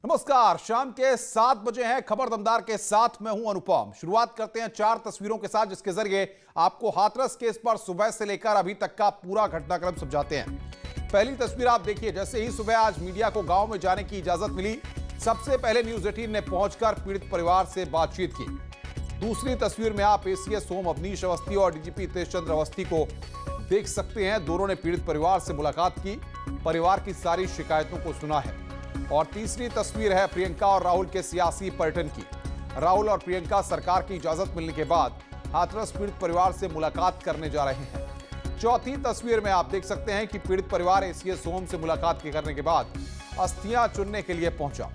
नमस्कार, शाम के 7 बजे हैं। खबर दमदार के साथ मैं हूं अनुपम। शुरुआत करते हैं 4 तस्वीरों के साथ, जिसके जरिए आपको हाथरस केस पर सुबह से लेकर अभी तक का पूरा घटनाक्रम समझाते हैं। पहली तस्वीर आप देखिए। जैसे ही सुबह आज मीडिया को गांव में जाने की इजाजत मिली, सबसे पहले न्यूज 18 ने पहुंचकर पीड़ित परिवार से बातचीत की। दूसरी तस्वीर में आप एसीएस सोम अवनीश अवस्थी और डीजीपी तेज चंद्र अवस्थी को देख सकते हैं। दोनों ने पीड़ित परिवार से मुलाकात की, परिवार की सारी शिकायतों को सुना है। और तीसरी तस्वीर है प्रियंका और राहुल के सियासी पर्यटन की। राहुल और प्रियंका सरकार की इजाजत मिलने के बाद हाथरस पीड़ित परिवार से मुलाकात करने जा रहे हैं। चौथी तस्वीर में आप देख सकते हैं कि पीड़ित परिवार एसीएस सोम से मुलाकात करने के बाद अस्थियां चुनने के लिए पहुंचा।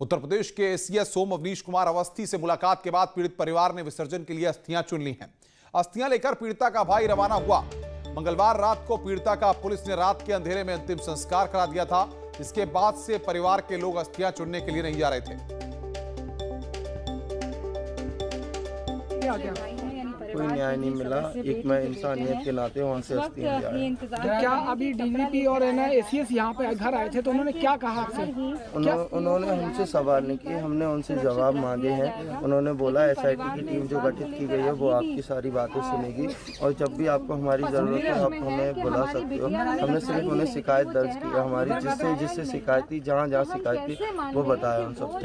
उत्तर प्रदेश के एसीएस सोम अवनीश कुमार अवस्थी से मुलाकात के बाद पीड़ित परिवार ने विसर्जन के लिए अस्थियां चुन ली हैं। अस्थियां लेकर पीड़िता का भाई रवाना हुआ। मंगलवार रात को पीड़िता का पुलिस ने रात के अंधेरे में अंतिम संस्कार करा दिया था। इसके बाद से परिवार के लोग अस्थियां चुनने के लिए नहीं जा रहे थे। कोई न्याय नहीं मिला। एक मैं इंसानियत के नाते वहाँ से अस्थियां ले आया। क्या अभी डीजीपी और एसीएस यहाँ पे घर आए थे तो उन्होंने क्या कहा आपसे? उन्होंने हमसे सवाल नहीं किए, हमने उनसे जवाब मांगे हैं। उन्होंने बोला एसआईटी की टीम जो गठित की गई है वो आपकी सारी बातें सुनेगी और जब भी आपको हमारी जरूरत है आप हमें बुला सकते हो। हमने सिर्फ उन्हें शिकायत दर्ज की है हमारी, जिससे शिकायत थी, जहाँ शिकायत थी वो बताया उन सब।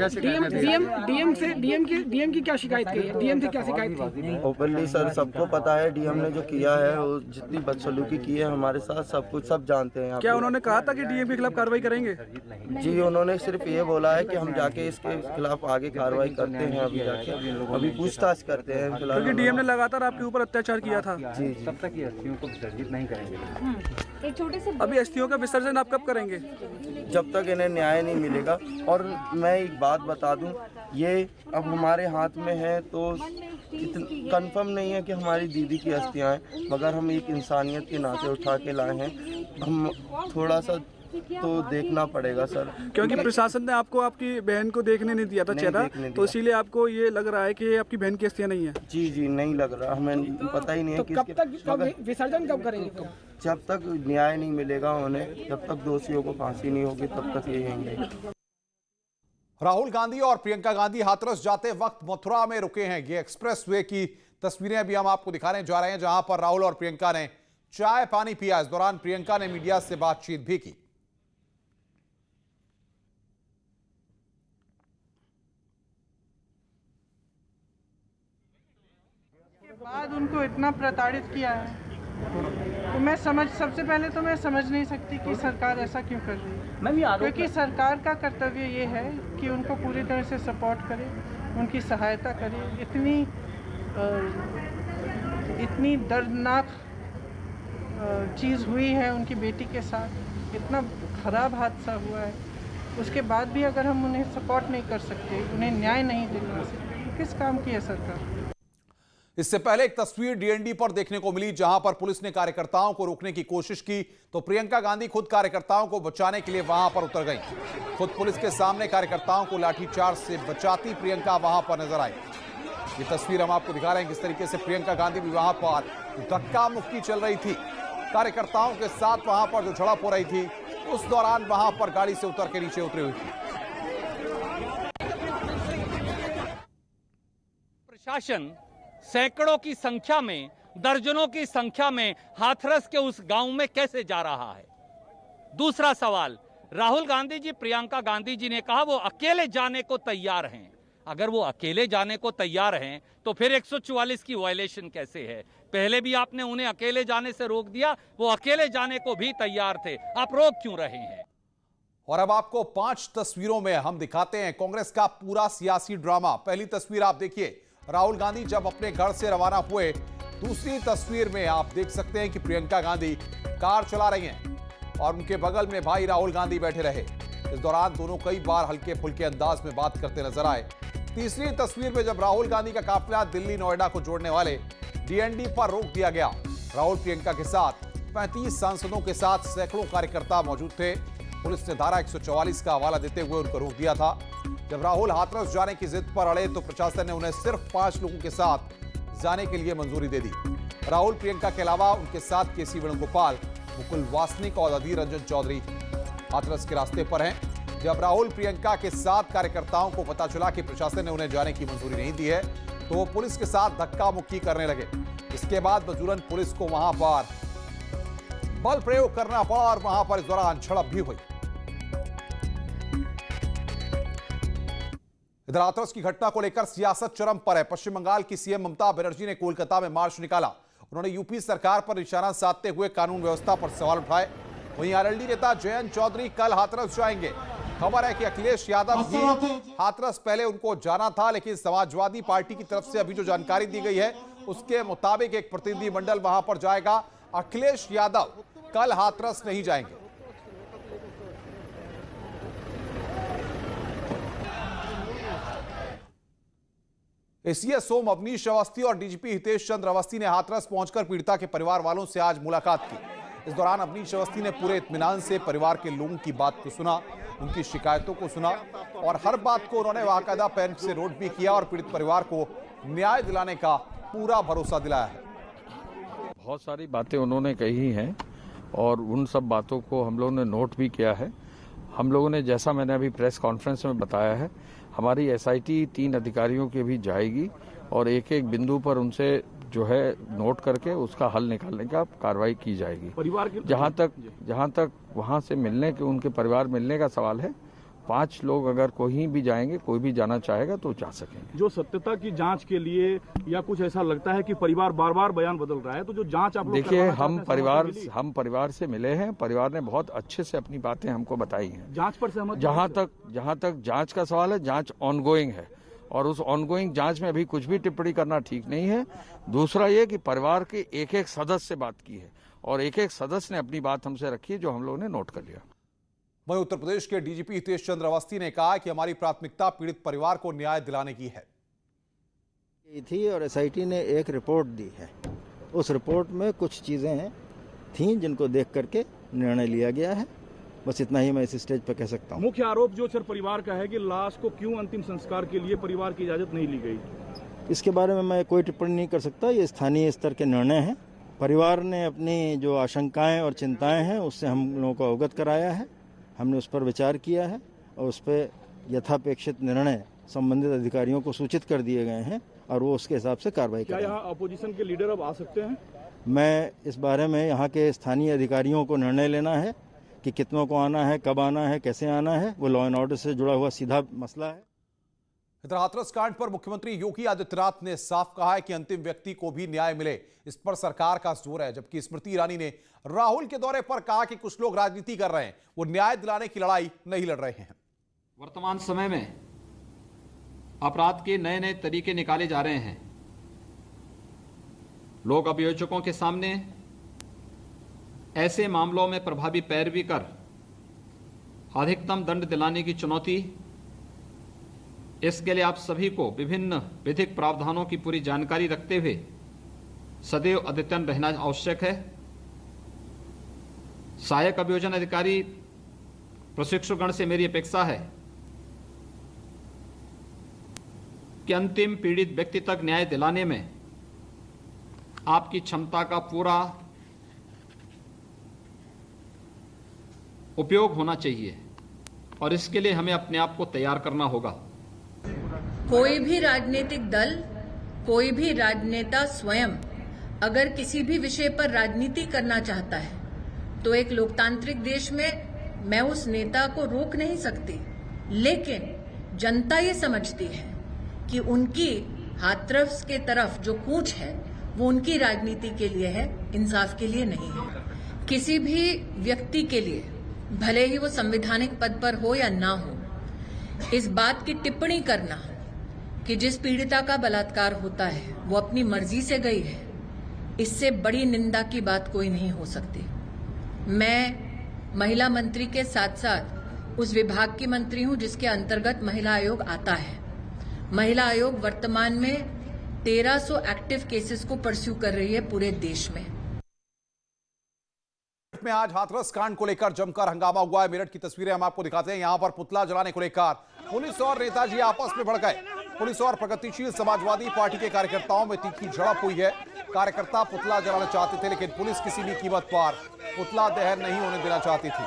डीएम की क्या शिकायत की है? डीएम से क्या शिकायत थी? ओपनली सर सबको पता है, डीएम ने जो किया है वो जितनी बदसलूकी की है हमारे साथ सब जानते हैं। क्या उन्होंने कहा था कि डीएम के खिलाफ कार्रवाई करेंगे? जी, उन्होंने सिर्फ ये बोला है कि हम जाके इसके खिलाफ आगे कार्रवाई करते हैं। अभी पूछताछ करते हैं फिलहाल। क्योंकि डीएम ने लगातार आपके ऊपर अत्याचार किया था। जी तब तक ये अस्थियों को विसर्जित नहीं करेंगे। एक छोटे से अभी अस्थियों का विसर्जन आप कब करेंगे? जब तक इन्हें न्याय नहीं मिलेगा। और मैं एक बात बता दूं, ये अब हमारे हाथ में है तो कंफर्म नहीं है कि हमारी दीदी की अस्थियां हैं, मगर हम एक इंसानियत के नाते उठा के लाए हैं। हम थोड़ा सा तो देखना पड़ेगा सर, क्योंकि प्रशासन ने आपको आपकी बहन को देखने नहीं दिया था चेहरा, तो इसीलिए आपको ये लग रहा है कि आपकी बहन की अस्थियां नहीं है। जी नहीं लग रहा, हमें पता ही नहीं है कब तक विसर्जन कब करेंगे? जब तक न्याय नहीं मिलेगा उन्हें, जब तक दोषियों को फांसी नहीं होगी तब तक ये रहेंगे। राहुल गांधी और प्रियंका गांधी हाथरस जाते वक्त मथुरा में रुके हैं। ये एक्सप्रेस वे की तस्वीरें अभी हम आपको दिखाने जा रहे हैं, जहां पर राहुल और प्रियंका ने चाय पानी पिया। इस दौरान प्रियंका ने मीडिया से बातचीत भी की। बाद उनको इतना प्रताड़ित किया है तो सबसे पहले तो मैं समझ नहीं सकती कि सरकार ऐसा क्यों कर रही है। क्योंकि सरकार का कर्तव्य ये है कि उनको पूरी तरह से सपोर्ट करे, उनकी सहायता करे। इतनी दर्दनाक चीज़ हुई है उनकी बेटी के साथ, इतना खराब हादसा हुआ है, उसके बाद भी अगर हम उन्हें सपोर्ट नहीं कर सकते, उन्हें न्याय नहीं दिला सकते, किस काम की है सरकार? इससे पहले एक तस्वीर डीएनडी पर देखने को मिली, जहां पर पुलिस ने कार्यकर्ताओं को रोकने की कोशिश की तो प्रियंका गांधी खुद कार्यकर्ताओं को बचाने के लिए वहां पर उतर गई। खुद पुलिस के सामने कार्यकर्ताओं को लाठीचार्ज से बचाती प्रियंका वहां पर नजर आई। ये तस्वीर हम आपको दिखा रहे हैं किस तरीके से प्रियंका गांधी भी वहां पर धक्का मुक्की चल रही थी। कार्यकर्ताओं के साथ वहां पर जो झड़प हो रही थी, उस दौरान वहां पर गाड़ी से उतर के नीचे उतरी हुई थी। प्रशासन सैकड़ों की संख्या में, दर्जनों की संख्या में हाथरस के उस गांव में कैसे जा रहा है? दूसरा सवाल, राहुल गांधी जी, प्रियंका गांधी जी ने कहा वो अकेले जाने को तैयार हैं। अगर वो अकेले जाने को तैयार हैं तो फिर 144 की वायलेशन कैसे है? पहले भी आपने उन्हें अकेले जाने से रोक दिया, वो अकेले जाने को भी तैयार थे, आप रोक क्यों रहे हैं? और अब आपको 5 तस्वीरों में हम दिखाते हैं कांग्रेस का पूरा सियासी ड्रामा। पहली तस्वीर आप देखिए, राहुल गांधी जब अपने घर से रवाना हुए। दूसरी तस्वीर में आप देख सकते हैं कि प्रियंका गांधी कार चला रही हैं और उनके बगल में भाई राहुल गांधी बैठे रहे। इस दौरान दोनों कई बार हल्के फुल्के अंदाज में बात करते नजर आए। तीसरी तस्वीर में जब राहुल गांधी का काफिला दिल्ली नोएडा को जोड़ने वाले डीएनडी पर रोक दिया गया। राहुल प्रियंका के साथ 35 सांसदों के साथ सैकड़ों कार्यकर्ता मौजूद थे। पुलिस ने धारा 144 का हवाला देते हुए उनको रोक दिया था। जब राहुल हाथरस जाने की जिद पर अड़े तो प्रशासन ने उन्हें सिर्फ 5 लोगों के साथ जाने के लिए मंजूरी दे दी। राहुल प्रियंका के अलावा उनके साथ केसी वेणुगोपाल मुकुल वासनिक और अधीर रंजन चौधरी हाथरस के रास्ते पर हैं। जब राहुल प्रियंका के साथ कार्यकर्ताओं को पता चला कि प्रशासन ने उन्हें जाने की मंजूरी नहीं दी है तो वो पुलिस के साथ धक्का मुक्की करने लगे। इसके बाद बजूरन पुलिस को वहां पर बल प्रयोग करना पड़ा और वहां पर इस दौरान झड़प भी हुई। इधर हाथरस की घटना को लेकर सियासत चरम पर है। पश्चिम बंगाल की सीएम ममता बनर्जी ने कोलकाता में मार्च निकाला। उन्होंने यूपी सरकार पर निशाना साधते हुए कानून व्यवस्था पर सवाल उठाए। वहीं आरएलडी नेता जयंत चौधरी कल हाथरस जाएंगे। खबर है कि अखिलेश यादव भी हाथरस पहले उनको जाना था, लेकिन समाजवादी पार्टी की तरफ से अभी जो जानकारी दी गई है उसके मुताबिक एक प्रतिनिधिमंडल वहां पर जाएगा। अखिलेश यादव कल हाथरस नहीं जाएंगे। एसीएस सोम अवनीश अवस्थी और डीजीपी हितेश चंद्र अवस्थी ने हाथरस पहुंचकर पीड़िता के परिवार वालों से आज मुलाकात की। इस दौरान अवनीश अवस्थी ने पूरे इत्मीनान से परिवार के लोगों की बात को सुना, उनकी शिकायतों को सुना और हर बात को उन्होंने बाकायदा पेन से नोट भी किया और पीड़ित परिवार को न्याय दिलाने का पूरा भरोसा दिलाया है। बहुत सारी बातें उन्होंने कही हैं और उन सब बातों को हम लोगों ने नोट भी किया है। हम लोगों ने, जैसा मैंने अभी प्रेस कॉन्फ्रेंस में बताया है, हमारी एसआईटी 3 अधिकारियों के भी जाएगी और एक एक बिंदु पर उनसे जो है नोट करके उसका हल निकालने का कार्रवाई की जाएगी। परिवार के जहां तक वहां से मिलने के, उनके परिवार मिलने का सवाल है, 5 लोग अगर कोई भी जाएंगे, कोई भी जाना चाहेगा तो जा सकेंगे। जो सत्यता की जांच के लिए या कुछ ऐसा लगता है कि परिवार बार बार बयान बदल रहा है, तो जो जांच आप लोग देखिए, हम परिवार से मिले हैं। परिवार ने बहुत अच्छे से अपनी बातें हमको बताई हैं। जांच पर सहमत? जहां तक जांच का सवाल है, जांच ऑनगोइंग है और उस ऑनगोइंग जांच में अभी कुछ भी टिप्पणी करना ठीक नहीं है। दूसरा ये कि परिवार के एक एक सदस्य से बात की है और एक एक सदस्य ने अपनी बात हमसे रखी है, जो हम लोगों ने नोट कर लिया। वहीं उत्तर प्रदेश के डीजीपी हितेश चंद्र अवस्थी ने कहा कि हमारी प्राथमिकता पीड़ित परिवार को न्याय दिलाने की है थी और एसआईटी ने एक रिपोर्ट दी है। उस रिपोर्ट में कुछ चीज़ें थीं जिनको देख करके निर्णय लिया गया है। बस इतना ही मैं इस स्टेज पर कह सकता हूँ। मुख्य आरोप जो सर परिवार का है कि लाश को क्यों अंतिम संस्कार के लिए परिवार की इजाजत नहीं ली गई, इसके बारे में मैं कोई टिप्पणी नहीं कर सकता। ये स्थानीय स्तर के निर्णय हैं। परिवार ने अपनी जो आशंकाएं और चिंताएं हैं उससे हम लोगों को अवगत कराया है। हमने उस पर विचार किया है और उस पर यथापेक्षित निर्णय संबंधित अधिकारियों को सूचित कर दिए गए हैं और वो उसके हिसाब से कार्रवाई करेंगे। क्या यहाँ अपोजिशन के लीडर अब आ सकते हैं? मैं इस बारे में यहाँ के स्थानीय अधिकारियों को निर्णय लेना है कि कितनों को आना है, कब आना है, कैसे आना है। वो लॉ एंड ऑर्डर से जुड़ा हुआ सीधा मसला है। इधर हाथरस कांड पर मुख्यमंत्री योगी आदित्यनाथ ने साफ कहा है कि अंतिम व्यक्ति को भी न्याय मिले, इस पर सरकार का जोर है। जबकि स्मृति ईरानी ने राहुल के दौरे पर कहा कि कुछ लोग राजनीति कर रहे हैं, वो न्याय दिलाने की लड़ाई नहीं लड़ रहे हैं। वर्तमान समय में अपराध के नए नए तरीके निकाले जा रहे हैं। लोग अभियोजकों के सामने ऐसे मामलों में प्रभावी पैरवी कर अधिकतम दंड दिलाने की चुनौती, इसके लिए आप सभी को विभिन्न विधिक प्रावधानों की पूरी जानकारी रखते हुए सदैव अद्यतन रहना आवश्यक है। सहायक अभियोजन अधिकारी प्रशिक्षुगण से मेरी अपेक्षा है कि अंतिम पीड़ित व्यक्ति तक न्याय दिलाने में आपकी क्षमता का पूरा उपयोग होना चाहिए और इसके लिए हमें अपने आप को तैयार करना होगा। कोई भी राजनीतिक दल, कोई भी राजनेता स्वयं अगर किसी भी विषय पर राजनीति करना चाहता है तो एक लोकतांत्रिक देश में मैं उस नेता को रोक नहीं सकती। लेकिन जनता ये समझती है कि उनकी हाथरस के तरफ जो कूच है वो उनकी राजनीति के लिए है, इंसाफ के लिए नहीं है। किसी भी व्यक्ति के लिए, भले ही वो संवैधानिक पद पर हो या ना हो, इस बात की टिप्पणी करना कि जिस पीड़िता का बलात्कार होता है वो अपनी मर्जी से गई है, इससे बड़ी निंदा की बात कोई नहीं हो सकती। मैं महिला मंत्री के साथ साथ उस विभाग की मंत्री हूं जिसके अंतर्गत महिला आयोग आता है। महिला आयोग वर्तमान में 1300 एक्टिव केसेस को परस्यू कर रही है पूरे देश में। आज हाथरस कांड को लेकर जमकर हंगामा हुआ है। मेरठ की तस्वीरें हम आपको दिखाते हैं। यहां पर पुतला जलाने को लेकर पुलिस और नेताजी आपस में भड़ गए। पुलिस और प्रगतिशील समाजवादी पार्टी के कार्यकर्ताओं में तीखी झड़प हुई है। कार्यकर्ता पुतला जलाना चाहते थे, लेकिन पुलिस किसी भी कीमत पर पुतला दहन नहीं होने देना चाहती थी।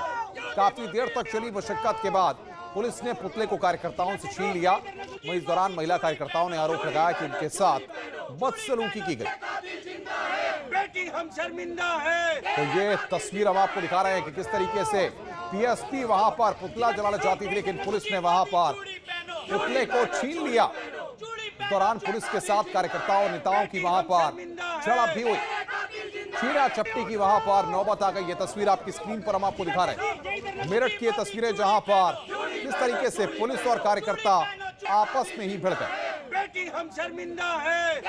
काफी देर तक चली मशक्कत के बाद पुलिस ने पुतले को कार्यकर्ताओं से छीन लिया। वहीं इस दौरान महिला कार्यकर्ताओं ने आरोप लगाया कि उनके साथ बदसलूकी की गई। बेटी हम शर्मिंदा है। तो ये तस्वीर हम आपको दिखा रहे हैं कि किस तरीके से पीएसपी वहां पर पुतला जलाना चाहती थी, लेकिन पुलिस ने वहां पर पुतले को छीन लिया। इस दौरान पुलिस के साथ कार्यकर्ताओं नेताओं की वहां पर झड़प भी हुई। छीना चपटी की वहां पर नौबत आ गई। ये तस्वीर आपकी स्क्रीन पर हम आपको दिखा रहे हैं। मेरठ की ये तस्वीरें जहां पर किस तरीके से पुलिस और कार्यकर्ता आपस में ही भिड़ गए। बेटी हम शर्मिंदा है।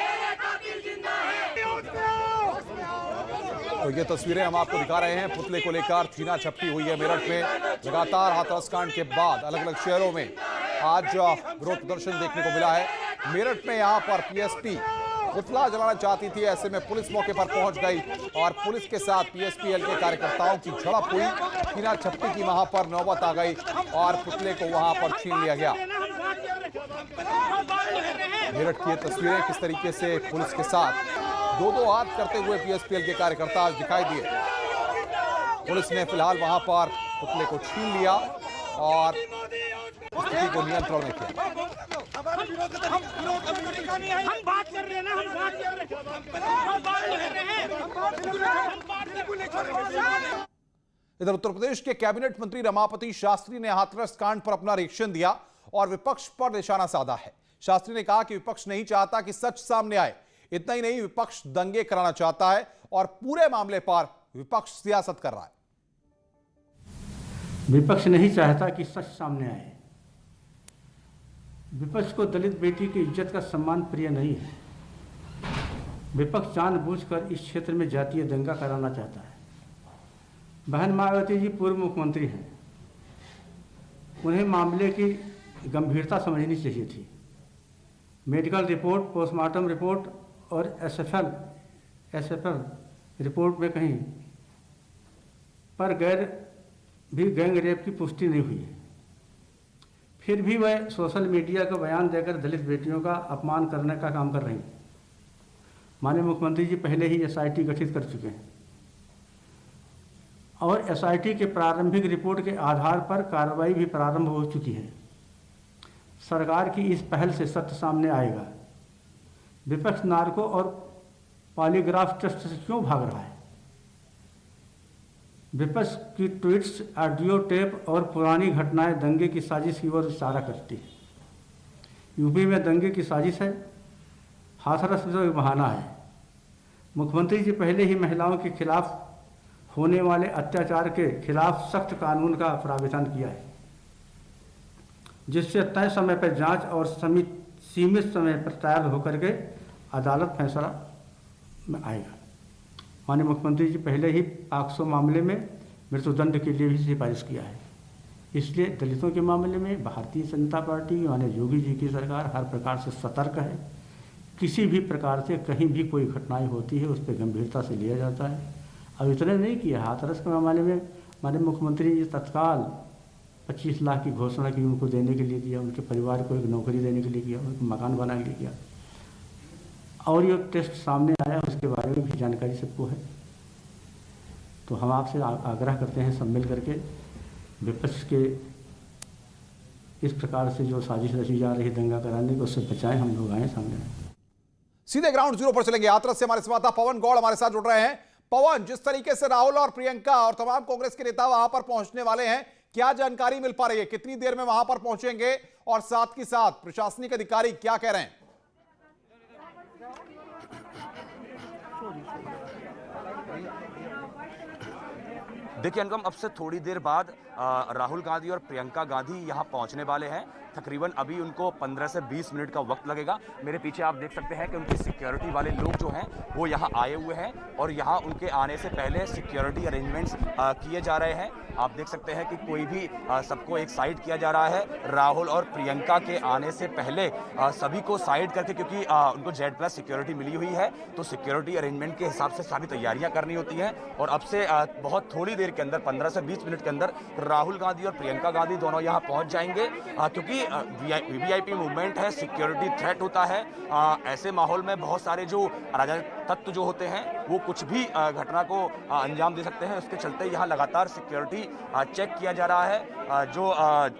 तो ये तस्वीरें हम आपको दिखा रहे हैं। पुतले को लेकर छीना झपटी हुई है मेरठ में। लगातार हाथरस कांड के बाद अलग अलग शहरों में आज विरोध प्रदर्शन देखने को मिला है। मेरठ में यहां पर पीएसपी पुतला जलाना चाहती थी, ऐसे में पुलिस मौके पर पहुंच गई और पुलिस के साथ पीएसपीएल के कार्यकर्ताओं की झड़प हुई। छीना झपटी की वहां पर नौबत आ गई और पुतले को वहां पर छीन लिया गया। मेरठ की ये तस्वीरें किस तरीके से पुलिस के साथ दो दो हाथ करते हुए पीएसपीएल के कार्यकर्ता आज दिखाई दिए। पुलिस ने फिलहाल वहां पर पुतले को छीन लिया और स्थिति को नियंत्रण में किया। हम बात कर रहे हैं ना, हम बात कर रहे हैं। इधर उत्तर प्रदेश के कैबिनेट मंत्री रमापति शास्त्री ने हाथरस कांड पर अपना रिएक्शन दिया और विपक्ष पर निशाना साधा है। शास्त्री ने कहा कि विपक्ष नहीं चाहता कि सच सामने आए। इतना ही नहीं, विपक्ष दंगे कराना चाहता है और पूरे मामले पर विपक्ष सियासत कर रहा है। विपक्ष नहीं चाहता कि सच सामने आए। विपक्ष को दलित बेटी की इज्जत का सम्मान प्रिय नहीं है। विपक्ष जानबूझकर इस क्षेत्र में जातीय दंगा कराना चाहता है। बहन मायावती जी पूर्व मुख्यमंत्री हैं, उन्हें मामले की गंभीरता समझनी चाहिए थी। मेडिकल रिपोर्ट, पोस्टमार्टम रिपोर्ट और एसएफएल रिपोर्ट में कहीं पर गैंग रेप की पुष्टि नहीं हुई है। फिर भी वह सोशल मीडिया को बयान देकर दलित बेटियों का अपमान करने का काम कर रही हैं। माननीय मुख्यमंत्री जी पहले ही एसआईटी गठित कर चुके हैं और एसआईटी के प्रारंभिक रिपोर्ट के आधार पर कार्रवाई भी प्रारंभ हो चुकी है। सरकार की इस पहल से सत्य सामने आएगा। विपक्ष नार्को और पॉलीग्राफ टेस्ट से क्यों भाग रहा है? विपक्ष की ट्वीट्स, ऑडियो टेप और पुरानी घटनाएं दंगे की साजिश की ओर इशारा करती है। यूपी में दंगे की साजिश है, हाथरस में तो एक बहाना है। मुख्यमंत्री जी पहले ही महिलाओं के खिलाफ होने वाले अत्याचार के खिलाफ सख्त कानून का प्रावधान किया है, जिससे तय समय पर जांच और सीमित समय पर तैयार होकर के अदालत फैसला में आएगा। माननीय मुख्यमंत्री जी पहले ही पॉक्सो मामले में मृत्युदंड के लिए भी सिफारिश किया है। इसलिए दलितों के मामले में भारतीय जनता पार्टी माननीय योगी जी की सरकार हर प्रकार से सतर्क है। किसी भी प्रकार से कहीं भी कोई घटनाएं होती है उस पर गंभीरता से लिया जाता है। अब इतने नहीं किया, हाथरस के मामले में माननीय मुख्यमंत्री जी तत्काल 25 लाख की घोषणा की, उनको देने के लिए दिया, उनके परिवार को एक नौकरी देने के लिए किया, उनको मकान बनाने के लिए किया। और ये टेस्ट सामने आया, उसके बारे में भी जानकारी सबको है। तो हम आपसे आग्रह करते हैं सब मिल करके विपक्ष के इस प्रकार से जो साजिश रची जा रही दंगा कराने को, उससे बचाएं। हम लोग आए सामने। सीधे ग्राउंड जीरो पर चलेंगे। हाथरस से हमारे संवाददाता पवन गौड़ हमारे साथ जुड़ रहे हैं। पवन, जिस तरीके से राहुल और प्रियंका और तमाम कांग्रेस के नेता वहां पर पहुंचने वाले हैं, क्या जानकारी मिल पा रही है? कितनी देर में वहां पर पहुंचेंगे और साथ ही साथ प्रशासनिक अधिकारी क्या कह रहे हैं? देखिए अनुपम, अब से थोड़ी देर बाद राहुल गांधी और प्रियंका गांधी यहां पहुंचने वाले हैं। तकरीबन अभी उनको 15 से 20 मिनट का वक्त लगेगा। मेरे पीछे आप देख सकते हैं कि उनकी सिक्योरिटी वाले लोग जो हैं वो यहाँ आए हुए हैं और यहाँ उनके आने से पहले सिक्योरिटी अरेंजमेंट्स किए जा रहे हैं। आप देख सकते हैं कि कोई भी सबको एक साइड किया जा रहा है। राहुल और प्रियंका के आने से पहले सभी को साइड करके, क्योंकि उनको Z+ सिक्योरिटी मिली हुई है, तो सिक्योरिटी अरेंजमेंट के हिसाब से सारी तैयारियां करनी होती हैं। और अब से बहुत थोड़ी देर के अंदर 15 से 20 मिनट के अंदर राहुल गांधी और प्रियंका गांधी दोनों यहाँ पहुँच जाएंगे, क्योंकि वीवीआईपी मूवमेंट है, सिक्योरिटी थ्रेट होता है। ऐसे माहौल में बहुत सारे जो अराजक तत्व जो होते हैं वो कुछ भी घटना को अंजाम दे सकते हैं। उसके चलते यहाँ लगातार सिक्योरिटी चेक किया जा रहा है। जो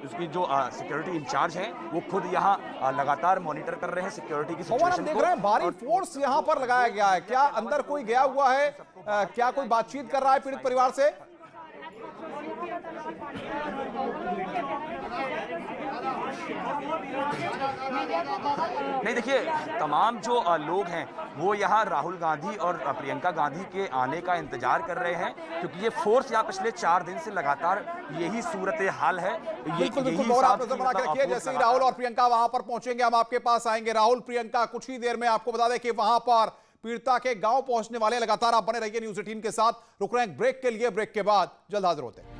उसकी जो सिक्योरिटी इंचार्ज हैं वो खुद यहाँ लगातार मॉनिटर कर रहे हैं सिक्योरिटी की सिचुएशन को। हम देख रहे हैं भारी फोर्स यहाँ पर लगाया गया है। क्या अंदर कोई गया हुआ है? क्या कोई बातचीत कर रहा है पीड़ित परिवार से? नहीं, देखिए, तमाम जो लोग हैं वो यहाँ राहुल गांधी और प्रियंका गांधी के आने का इंतजार कर रहे हैं, क्योंकि ये फोर्स यहाँ पिछले 4 दिन से लगातार यही सूरत हाल है। बिल्कुल और आप नजर बना के रखिए। जैसे ही राहुल और प्रियंका वहां पर पहुंचेंगे हम आपके पास आएंगे। राहुल, प्रियंका कुछ ही देर में आपको बता दें कि वहां पर पीड़िता के गांव पहुंचने वाले। लगातार आप बने रहिए न्यूज़ 18 के साथ। रुक रहे हैं ब्रेक के लिए, ब्रेक के बाद जल्द हाजिर होते हैं।